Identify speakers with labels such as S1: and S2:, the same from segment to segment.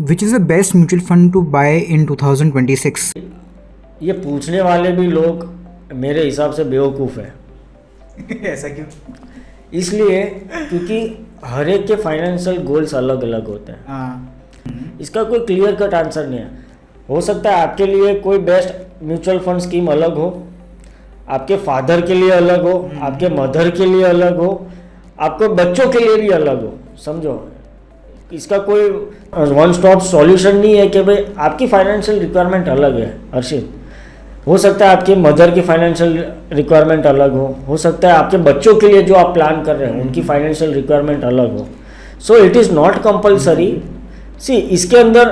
S1: Which is the best mutual fund to buy in 2026?
S2: ये पूछने वाले भी लोग मेरे हिसाब से बेवकूफ़ है।
S1: ऐसा क्यों?
S2: इसलिए क्योंकि हर एक के फाइनेंशियल गोल्स अलग अलग होते हैं।
S1: हाँ,
S2: इसका कोई क्लियर कट आंसर नहीं है। हो सकता है आपके लिए कोई बेस्ट म्यूचुअल फंड स्कीम अलग हो, आपके फादर के लिए अलग हो, आपके मदर के लिए अलग हो, आपके बच्चों के लिए भी अलग हो। समझो, इसका कोई वन स्टॉप सॉल्यूशन नहीं है कि भाई आपकी फाइनेंशियल रिक्वायरमेंट अलग है। हर्षित, हो सकता है आपके मदर की फाइनेंशियल रिक्वायरमेंट अलग हो सकता है आपके बच्चों के लिए जो आप प्लान कर रहे हैं उनकी फाइनेंशियल रिक्वायरमेंट अलग हो। So it is not compulsory. See, इसके अंदर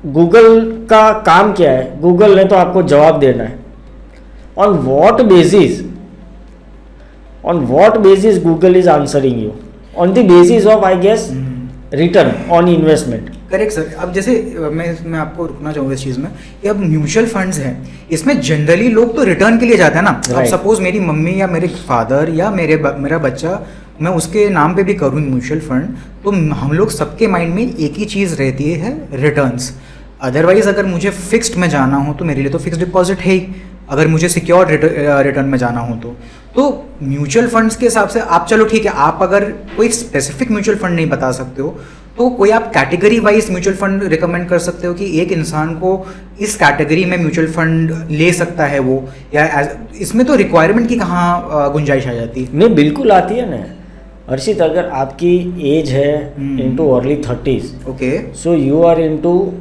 S2: गूगल का काम क्या है? गूगल ने तो आपको जवाब देना है। On what basis Google is answering you? On the basis of, I guess, return on investment.
S1: Correct sir. अब जैसे मैं आपको रुकना चाहूँगा इस चीज़ में कि अब म्यूचुअल फंड्स हैं, इसमें जनरली लोग तो रिटर्न के लिए जाते हैं ना। अब सपोज मेरी मम्मी या मेरे फादर या मेरा बच्चा, मैं उसके नाम पे भी करूँ म्यूचुअल फंड, तो हम लोग सबके माइंड में एक ही चीज़ रहती है, रिटर्न्स। अदरवाइज अगर मुझे फिक्स्ड में जाना हो तो मेरे लिए तो फिक्स्ड डिपॉजिट है ही, अगर मुझे सिक्योर्ड रिटर्न में जाना हो तो म्यूचुअल फंड्स के हिसाब से आप, चलो ठीक है, आप अगर कोई स्पेसिफिक म्यूचुअल फंड नहीं बता सकते हो तो कोई आप category wise mutual fund recommend कर सकते हो कि एक इंसान को इस कैटेगरी में म्यूचुअल फंड ले सकता है वो, या इसमें तो रिक्वायरमेंट की कहाँ गुंजाइश आ जाती है?
S2: नहीं, बिल्कुल आती है ना हर्षित। अगर आपकी एज है into early 30s,
S1: okay,
S2: so you are into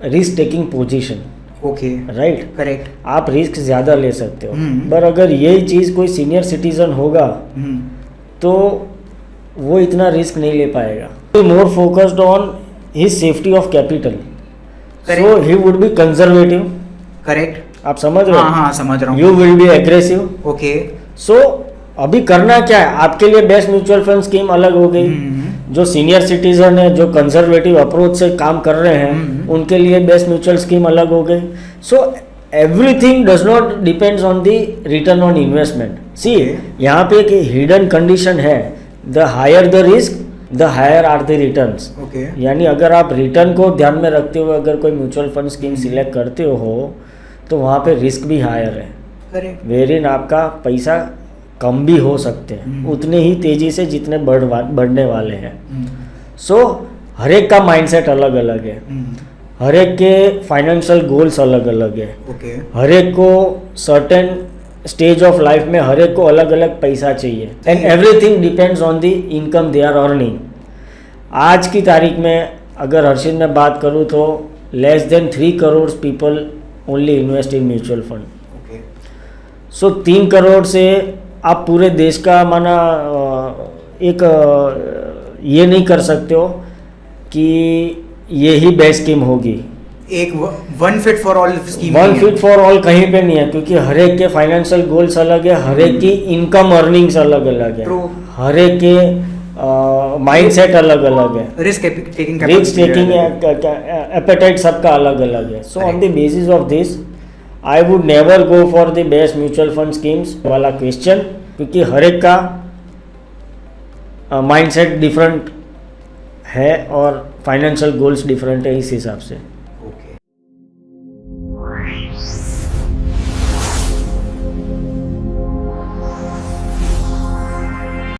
S2: risk taking position,
S1: okay,
S2: right,
S1: correct,
S2: आप रिस्क ज़्यादा ले सकते हो। पर अगर यही चीज़ कोई सीनियर सिटीजन होगा तो वो इतना रिस्क नहीं ले पाएगा। More focused on his safety of capital, so he would be conservative.
S1: Correct,
S2: आप समझ रहे हो?
S1: हाँ, समझ रहा हूँ।
S2: You will be aggressive.
S1: Okay,
S2: so अभी करना क्या है, आपके लिए बेस्ट म्यूचुअल फंड स्कीम अलग हो गई। जो सीनियर सिटीजन है, जो कंजर्वेटिव अप्रोच से काम कर रहे हैं, उनके लिए बेस्ट म्यूचुअल स्कीम अलग हो गई। So everything does not depends on the return on investment. See, यहाँ पे एक हिडन कंडीशन है, the higher the risk the higher are the returns. यानी अगर आप रिटर्न को ध्यान में रखते हुए अगर कोई म्यूचुअल फंड स्कीम सिलेक्ट करते हो तो वहाँ पे रिस्क भी हायर है, वेरिन आपका पैसा कम भी हो सकते हैं उतने ही तेजी से जितने बढ़ने वाले हैं। सो हर एक का माइंडसेट अलग अलग है, हर एक के फाइनेंशियल गोल्स अलग अलग है, हर एक को सर्टेन स्टेज ऑफ लाइफ में हर एक को अलग अलग पैसा चाहिए, and everything depends on the income they are earning. आज की तारीख में अगर हर्षित में बात करूँ तो less than 3 crore people only invest in mutual fund. So 3 crore से आप पूरे देश का माना एक ये नहीं कर सकते हो कि ये ही बेस्ट स्कीम होगी।
S1: एक one fit for all scheme,
S2: one fit for all कहीं पे नहीं है, क्योंकि हर एक के फाइनेंशियल गोल्स अलग है, हर एक की इनकम अर्निंग्स अलग अलग है, हर एक के माइंडसेट अलग अलग है, रिस्क टेकिंग एपेटाइट सबका अलग अलग है। So on the basis of this I would never go for the best mutual fund schemes वाला क्वेश्चन, क्योंकि हर एक का माइंडसेट डिफरेंट है और फाइनेंशियल गोल्स डिफरेंट है इस हिसाब से।